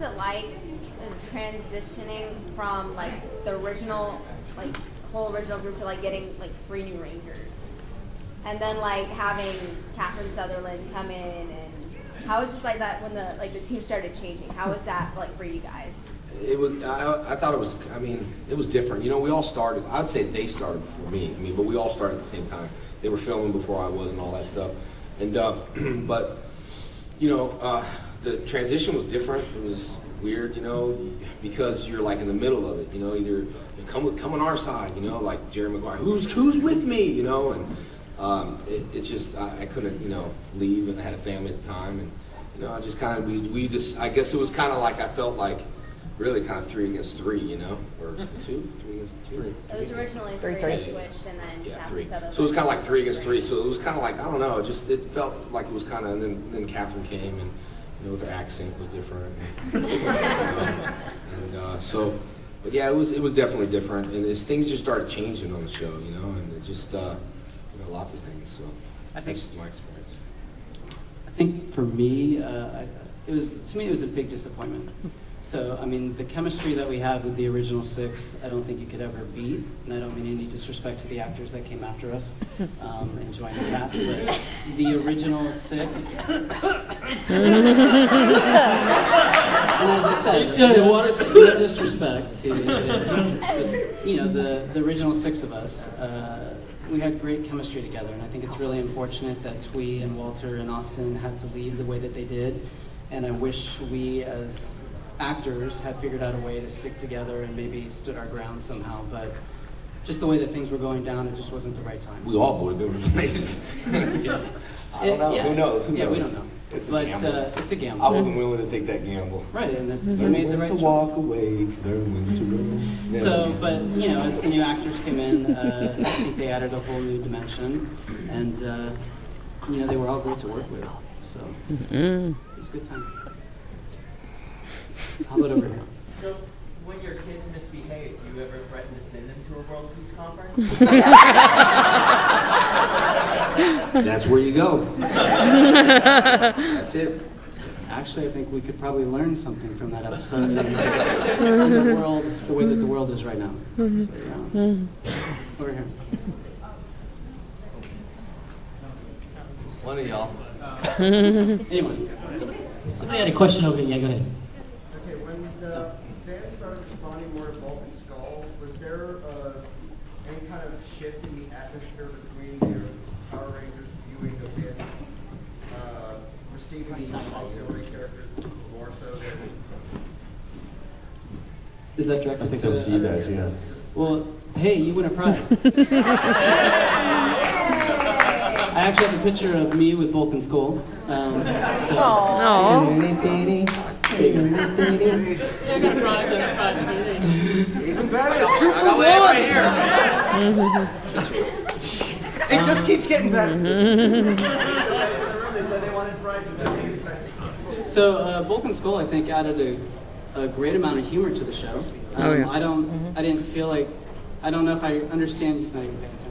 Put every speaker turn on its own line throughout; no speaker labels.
it like transitioning from like the original, like whole original group to like getting like 3 new Rangers, and then like having Catherine Sutherland come in, and how was just like that when the team started changing? How was that like for you guys?
It was. I thought it was. I mean, it was different. You know, we all started. I'd say they started before me. I mean, but we all started at the same time. They were filming before I was, and all that stuff. And but you know, the transition was different. It was weird, you know, because you're like in the middle of it. You know, either you come on our side, you know, like Jerry Maguire, who's with me, you know, and it just I couldn't, you know, leave, and I had a family at the time, and you know, I just kind of we just I guess it was kind of like I felt like. Really kind of 3 against 3, you know, or 2, 3 against 2.
It was originally 3 that switched, and then
yeah, 3. So it was kind of like 3 against 3. So it was kind of like I don't know, it felt like it was kind of. And then Catherine came, and you know, with her accent was different. So, but yeah, it was definitely different, and things just started changing on the show, you know, and it just you know, lots of things. So that's just my experience.
I think for me, it was a big disappointment. So, I mean, the chemistry that we had with the original 6, I don't think you could ever beat. And I don't mean any disrespect to the actors that came after us and joined the cast, but the original 6. And as I said, no disrespect to the actors, but, you know, the original 6 of us, we had great chemistry together. And I think it's really unfortunate that Twee and Walter and Austin had to leave the way that they did. And I wish we, as actors, had figured out a way to stick together and maybe stood our ground somehow, but just the way that things were going down, it just wasn't the right time.
We all would have been replaced. I don't know.
Yeah.
Who knows?
Yeah, we don't know.
It's a
but
gamble.
It's a gamble.
I wasn't willing to take that gamble.
Right, and you made the right choice.
Walk away, learn when to run. Yeah.
So, but you know, as the new actors came in, I think they added a whole new dimension, and you know, they were all great to work with. So it was a good time. How about over here?
So, when your kids misbehave, do you ever threaten to send them to a World Peace Conference?
That's where you go. That's it.
Actually, I think we could probably learn something from that episode in the world, the way that the world is right now. So, yeah. Over here.
One of y'all.
Anyone?
Somebody had a question over here. Yeah, go ahead.
Okay, when the fans started responding more to Vulcan Skull, was there any kind of shift in the atmosphere between your Power Rangers viewing of it, receiving these auxiliary characters more so than...
Is that directed to...
I think that was you guys, yeah.
Well, hey, you win a prize. I actually have a picture of me with Vulcan Skull.
Aww.
Even better, 2 for 1! It just keeps getting better.
So Vulcan Skull, I think, added a great amount of humor to the show. I didn't feel like, I don't know if I understand. He's not even paying attention.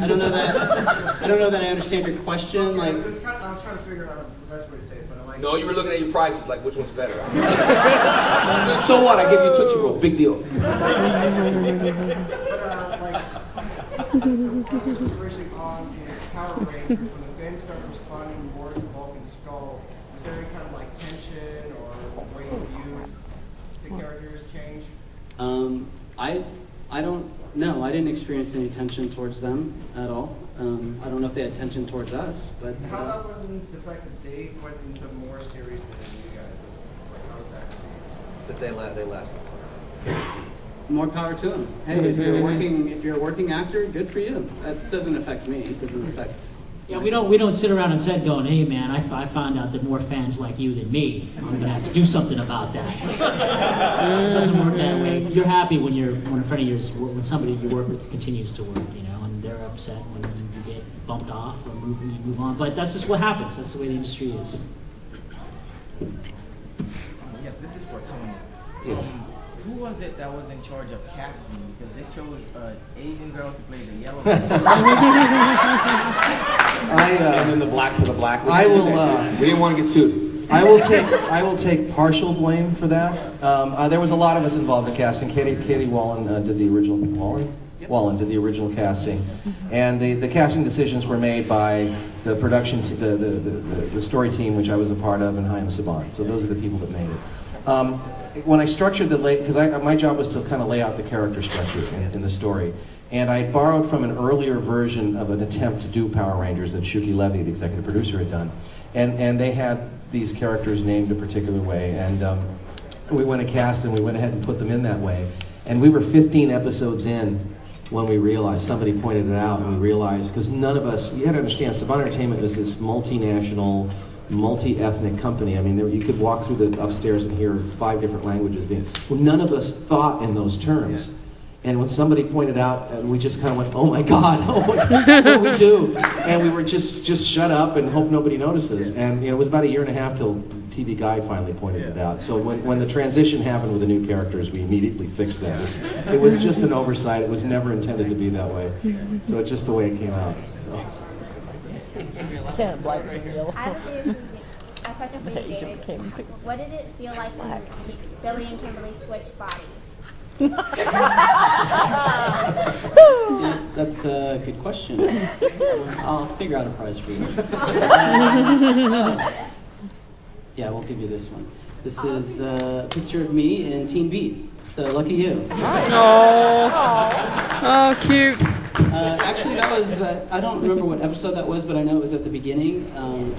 I don't know that I understand your question. Like,
I was trying to figure out the best way to say it, but I'm like...
No, you were looking at your prices like which one's better. So what? I give you a Tootsie Roll. Big deal.
But like, since the focus was originally on the Power Rangers, when the fans started responding more to Vulcan Skull, was there any kind of like tension or way you viewed the characters change?
I don't know. I didn't experience any tension towards them at all. I don't know if they had tension towards us, but...
How about when the fact that they went into more series than you guys? Like, how was that received?
But they lasted.
More power to them. Hey, if you're a working actor, good for you. That doesn't affect me. It doesn't affect...
Yeah, we don't sit around and set going, hey man, I found out that more fans like you than me. I'm gonna have to do something about that. It doesn't work that way. You're happy when a friend of yours, when somebody you work with continues to work, you know, and they're upset when you get bumped off or you move on. But that's just what happens. That's the way the industry is.
Yes, this is for Tony.
Yes.
Who was it that was in charge of casting? Because they chose an Asian girl to play the yellow.
And then the black for the black.
I will.
We didn't want to get sued.
I will take partial blame for that. There was a lot of us involved in casting. Katie Wallen did the original. Wallen did the original casting, and the casting decisions were made by the production, the story team, which I was a part of, and Chaim Saban. So those are the people that made it. When I structured because my job was to kind of lay out the character structure in the story, and I borrowed from an earlier version of an attempt to do Power Rangers that Shuki Levy, the executive producer, had done, and they had these characters named a particular way, and we went and cast, and we went ahead and put them in that way, and we were 15 episodes in when we realized, somebody pointed it out, and we realized, because none of us, you had to understand, Saban Entertainment was this multinational, multi-ethnic company. I mean, you could walk through the upstairs and hear 5 different languages being, well, none of us thought in those terms. Yeah. And when somebody pointed out, and we just kind of went, oh my God, what do we do? And we were just shut up and hope nobody notices. And it was about 1.5 years till TV Guide finally pointed it out. So when the transition happened with the new characters, we immediately fixed that. It was just an oversight. It was never intended to be that way. So it's just the way it came out. So.
I have a question for you, David. What did it feel like when Billy and Kimberly switched bodies?
Yeah, that's a good question. I'll figure out a prize for you. Yeah, we'll give you this one. This is a picture of me in Teen Beat. So lucky you.
Oh, cute.
Actually, that was, I don't remember what episode that was, but I know it was at the beginning.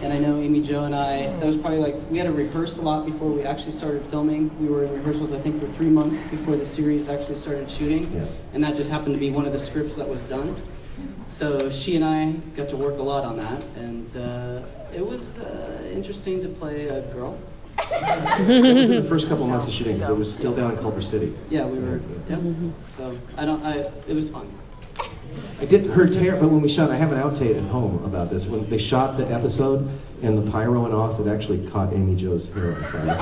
And I know Amy Jo and I, that was probably like, we had to rehearse a lot before we actually started filming. We were in rehearsals, I think, for 3 months before the series actually started shooting. Yeah. And that just happened to be one of the scripts that was done. So she and I got to work a lot on that. And it was interesting to play a girl.
It was in the first couple of months of shooting because it was still down in Culver City.
Yeah, we were. Yep. So it was fun.
I did her hair, but when we shot, I have an outtake at home about this. When they shot the episode and the pyro went off, it actually caught Amy Jo's hair on fire.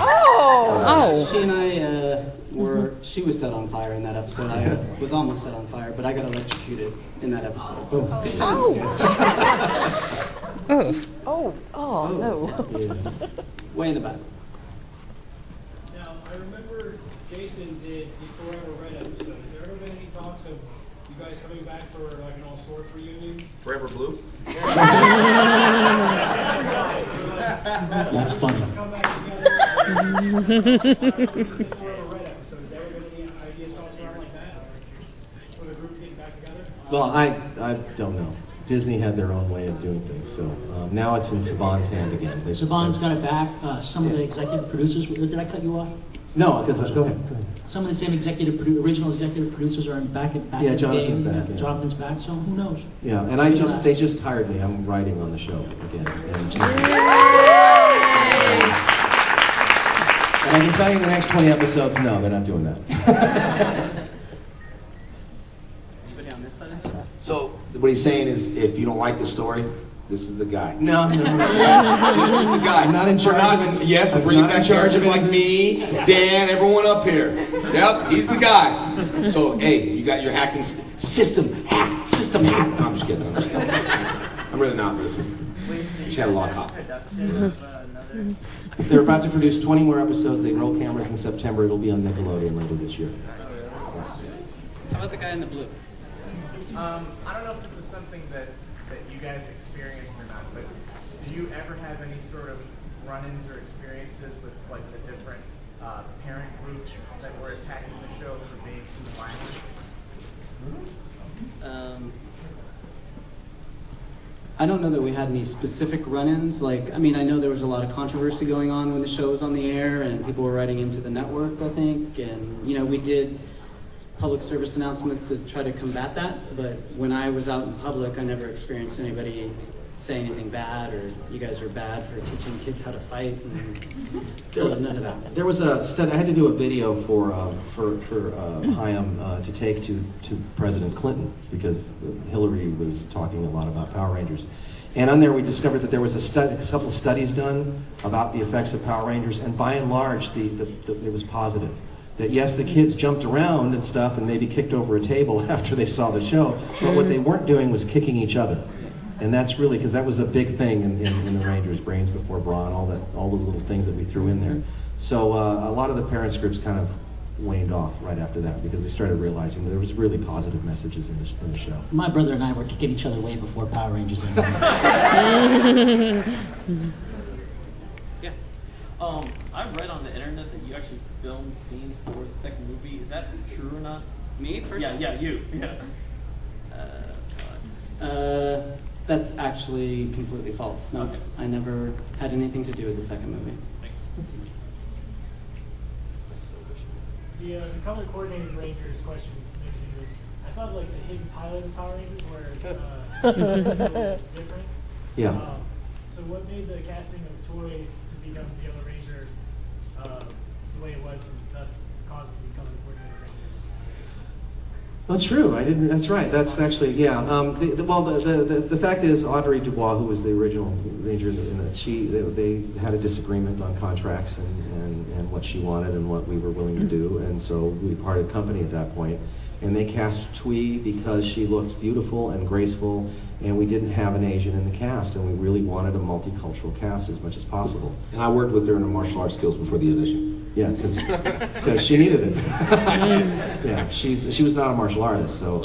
She and I she was set on fire in that episode. I was almost set on fire, but I got electrocuted in that episode. So good times.
No.
Yeah.
Way in the back.
Now, I remember Jason did the Forever Red episode. Has there ever been any talks of you guys coming back for like an all sorts reunion?
Forever Blue?
That's funny.
Come back together. Forever Red episode. Has there ever been any ideas, talks around like that? For the group getting back together?
Well, I don't know. Disney had their own way of doing things, so now it's in Saban's hand again.
Saban's got it back. Some of the executive producers, did I cut you off?
No, because go ahead.
Some of the same original executive producers are back in
Yeah, Jonathan's
game.
back. Yeah.
Jonathan's back, so who knows?
Yeah, and they just hired me. I'm writing on the show again. And I can tell you in the next 20 episodes, no, they're not doing that.
So what he's saying is, if you don't like the story, this is the guy.
No.
This is the guy.
I'm not in charge of it.
Yes, we're bringing back charges like me, Dan, everyone up here. Yep, he's the guy. So, hey, you got your hacking system hack. No, I'm just kidding. I'm really not, but she had a lot of coffee.
They're about to produce 20 more episodes. They roll cameras in September. It'll be on Nickelodeon later this year.
How about the guy in the blue?
I don't know if this is something that you guys experienced or not, but do you ever have any sort of run-ins or experiences with like the different parent groups that were attacking the show for being too violent?
I don't know that we had any specific run-ins. I know there was a lot of controversy going on when the show was on the air, and people were writing into the network, I think, and we did public service announcements to try to combat that, but when I was out in public, I never experienced anybody say anything bad or you guys are bad for teaching kids how to fight. And so none of that.
There was a study. I had to do a video for Chaim to take to President Clinton because Hillary was talking a lot about Power Rangers. And on there we discovered that there was a couple of studies done about the effects of Power Rangers, and by and large it was positive. That yes, the kids jumped around and stuff and maybe kicked over a table after they saw the show, but what they weren't doing was kicking each other. And that's really, because that was a big thing in the Rangers, brains before brawn, all those little things that we threw in there. So a lot of the parents groups kind of waned off right after that because they started realizing there was really positive messages in the show.
My brother and I were kicking each other way before Power Rangers.
Yeah. I've read on the internet that you actually filmed scenes for the second movie. Is that true or not?
Me personally?
Yeah, you. Yeah.
That's actually completely false. No,
Okay.
I never had anything to do with the second movie.
Thanks.
The color coordinated Rangers question made me was, I saw like the hidden pilot of Power Rangers where it's different.
Yeah.
So what made the casting of Toy to become the Yellow Ranger the way it was, and thus cause it to become the coordinated Rangers?
That's true. I didn't. That's right. That's actually, yeah. The fact is, Audrey Dubois, who was the original Ranger, they had a disagreement on contracts and what she wanted and what we were willing to do, and so we parted company at that point. And they cast Twee because she looked beautiful and graceful, and we didn't have an Asian in the cast, and we really wanted a multicultural cast as much as possible.
And I worked with her in the martial arts skills before the audition.
Yeah, because she needed it. Yeah, she was not a martial artist, so